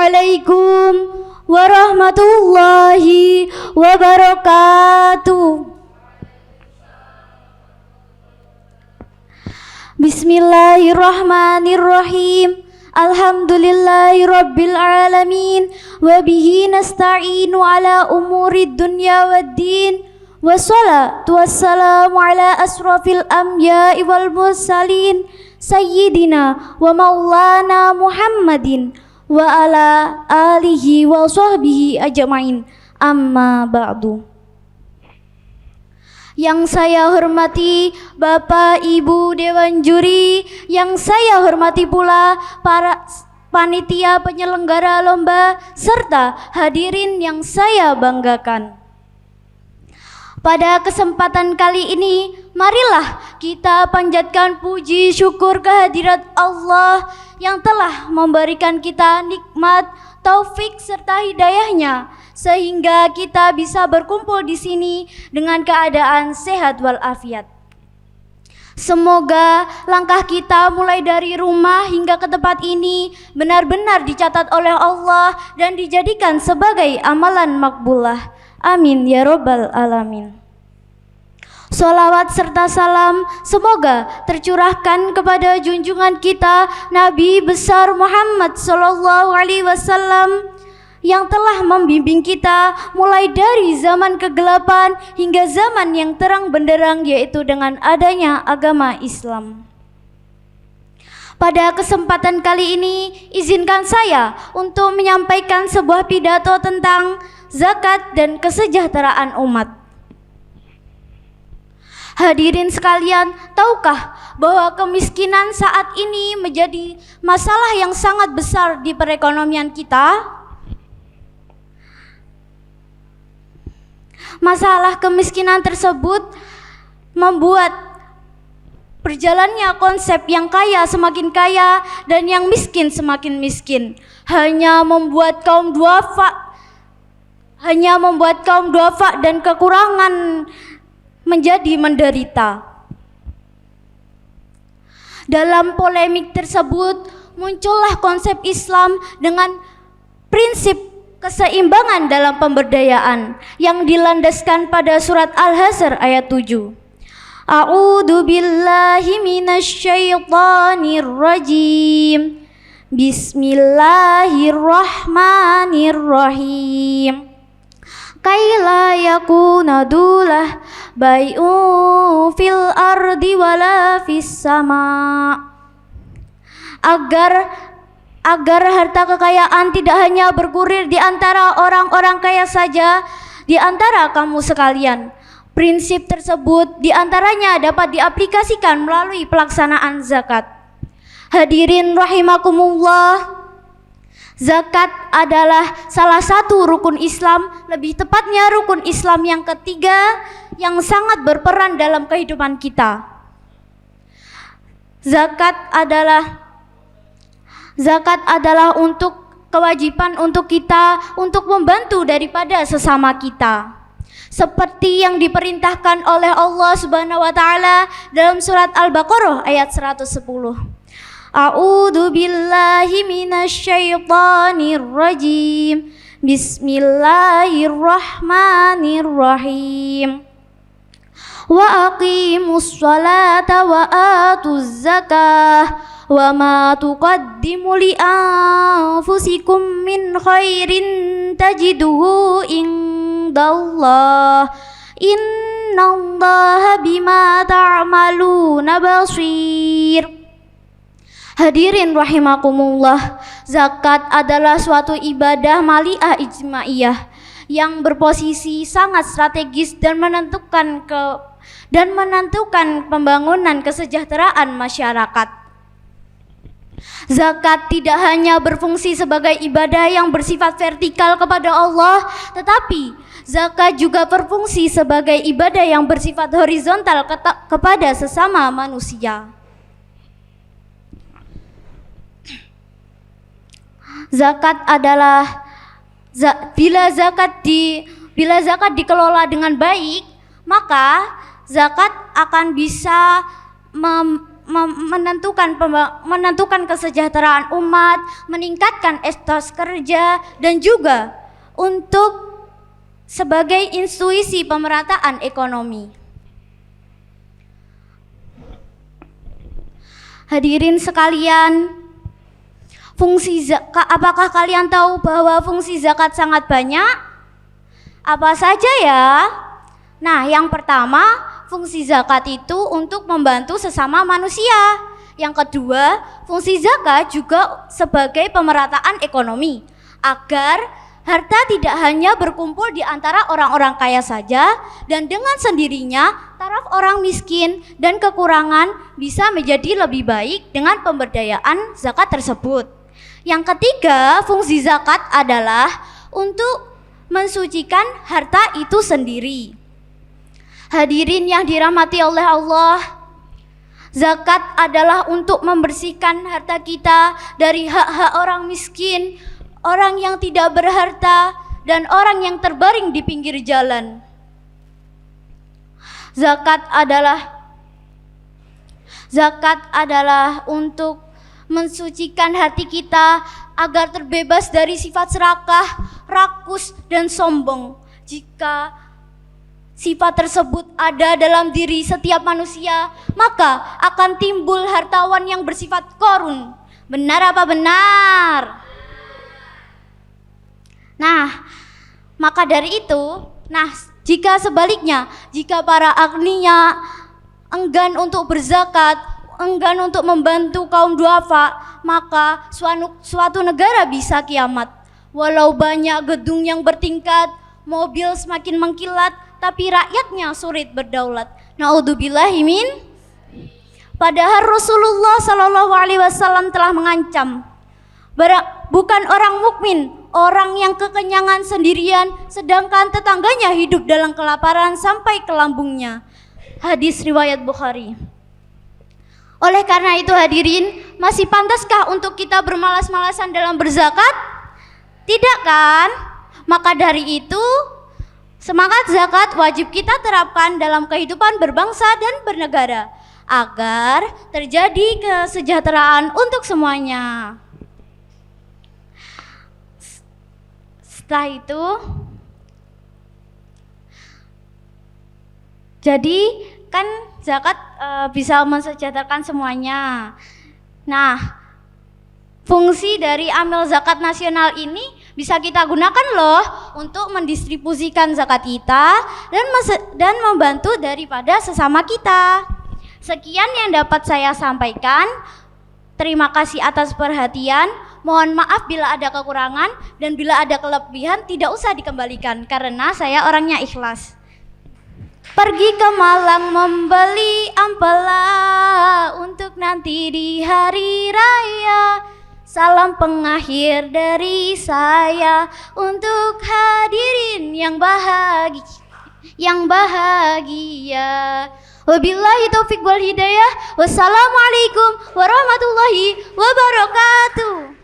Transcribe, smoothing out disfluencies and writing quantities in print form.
Assalamualaikum warahmatullahi wabarakatuh. Bismillahirrahmanirrahim. Alhamdulillahirabbil alamin wa bihi nasta'inu ala umurid dunya waddin. Wassalatu wassalamu ala asrafil anbiya'i wal mursalin sayyidina wa maulana Muhammadin wa ala alihi wa sahbihi ajma'in. Amma ba'du. Yang saya hormati Bapak Ibu Dewan Juri, yang saya hormati pula para panitia penyelenggara lomba serta hadirin yang saya banggakan. Pada kesempatan kali ini, marilah kita panjatkan puji syukur kehadirat Allah yang telah memberikan kita nikmat, taufik serta hidayahnya, sehingga kita bisa berkumpul di sini dengan keadaan sehat walafiat. Semoga langkah kita mulai dari rumah hingga ke tempat ini benar-benar dicatat oleh Allah dan dijadikan sebagai amalan makbulah. Amin ya robbal alamin. Sholawat serta salam semoga tercurahkan kepada junjungan kita Nabi besar Muhammad sallallahu alaihi wasallam yang telah membimbing kita mulai dari zaman kegelapan hingga zaman yang terang benderang, yaitu dengan adanya agama Islam. Pada kesempatan kali ini, izinkan saya untuk menyampaikan sebuah pidato tentang zakat dan kesejahteraan umat. Hadirin sekalian, tahukah bahwa kemiskinan saat ini menjadi masalah yang sangat besar di perekonomian kita? Masalah kemiskinan tersebut membuat berjalannya konsep yang kaya semakin kaya dan yang miskin semakin miskin, hanya membuat kaum duafa dan kekurangan menjadi menderita. Dalam polemik tersebut muncullah konsep Islam dengan prinsip keseimbangan dalam pemberdayaan yang dilandaskan pada surat Al-Hasyr ayat 7. A'udzu billahi minasyaitonir rajim. Bismillahirrahmanirrahim. Kaila yakuna dulah bai'u fil ardi wala fis sama. Agar harta kekayaan tidak hanya berkurir di antara orang-orang kaya saja di antara kamu sekalian. Prinsip tersebut diantaranya dapat diaplikasikan melalui pelaksanaan zakat. Hadirin rahimakumullah, zakat adalah salah satu rukun Islam, lebih tepatnya rukun Islam yang ketiga yang sangat berperan dalam kehidupan kita. Zakat adalah untuk kewajiban untuk kita untuk membantu daripada sesama kita. Seperti yang diperintahkan oleh Allah Subhanahu wa taala dalam surat Al-Baqarah ayat 110. A'udzu billahi minasyaitonir rajim. Bismillahirrahmanirrahim. Wa aqimus sholata wa atuz zakah wa ma tuqaddimu li anfusikum min khairin tajiduhu indallah innallaha bima ta'maluna basir. Hadirin rahimakumullah, zakat adalah suatu ibadah maliyah ijmaiyah yang berposisi sangat strategis dan menentukan pembangunan kesejahteraan masyarakat. Zakat tidak hanya berfungsi sebagai ibadah yang bersifat vertikal kepada Allah, tetapi zakat juga berfungsi sebagai ibadah yang bersifat horizontal kepada sesama manusia. Zakat adalah bila zakat dikelola dengan baik, maka zakat akan bisa menentukan kesejahteraan umat, meningkatkan etos kerja, dan juga untuk sebagai intuisi pemerataan ekonomi. Hadirin sekalian, fungsi zakat, apakah kalian tahu bahwa fungsi zakat sangat banyak? Apa saja ya? Nah, yang pertama, fungsi zakat itu untuk membantu sesama manusia. Yang kedua, fungsi zakat juga sebagai pemerataan ekonomi, agar harta tidak hanya berkumpul di antara orang-orang kaya saja, dan dengan sendirinya taraf orang miskin dan kekurangan bisa menjadi lebih baik dengan pemberdayaan zakat tersebut. Yang ketiga, fungsi zakat adalah untuk mensucikan harta itu sendiri. Hadirin yang dirahmati oleh Allah, zakat adalah untuk membersihkan harta kita dari hak-hak orang miskin, orang yang tidak berharta, dan orang yang terbaring di pinggir jalan. Zakat adalah untuk mensucikan hati kita agar terbebas dari sifat serakah, rakus, dan sombong. Jika sifat tersebut ada dalam diri setiap manusia, maka akan timbul hartawan yang bersifat korun. Benar apa benar? Nah, maka dari itu, jika sebaliknya, jika para agniya enggan untuk berzakat, enggan untuk membantu kaum duafa, maka suatu negara bisa kiamat. Walau banyak gedung yang bertingkat, mobil semakin mengkilat, tapi rakyatnya sulit berdaulat. Naudzubillahi min. Padahal Rasulullah SAW telah mengancam, bukan orang mukmin orang yang kekenyangan sendirian, sedangkan tetangganya hidup dalam kelaparan sampai ke lambungnya. Hadis riwayat Bukhari. Oleh karena itu hadirin, masih pantaskah untuk kita bermalas-malasan dalam berzakat? Tidak kan? Maka dari itu, semangat zakat wajib kita terapkan dalam kehidupan berbangsa dan bernegara, agar terjadi kesejahteraan untuk semuanya. Setelah itu, jadi kan zakat bisa mensejahterakan semuanya. Nah, fungsi dari amil zakat nasional ini bisa kita gunakan loh untuk mendistribusikan zakat kita dan membantu daripada sesama kita. Sekian yang dapat saya sampaikan. Terima kasih atas perhatian. Mohon maaf bila ada kekurangan, dan bila ada kelebihan tidak usah dikembalikan karena saya orangnya ikhlas. Pergi ke Malang membeli ampela untuk nanti di hari raya. Salam pengakhir dari saya untuk hadirin yang bahagia. Wabillahi taufiq wal hidayah. Wassalamualaikum warahmatullahi wabarakatuh.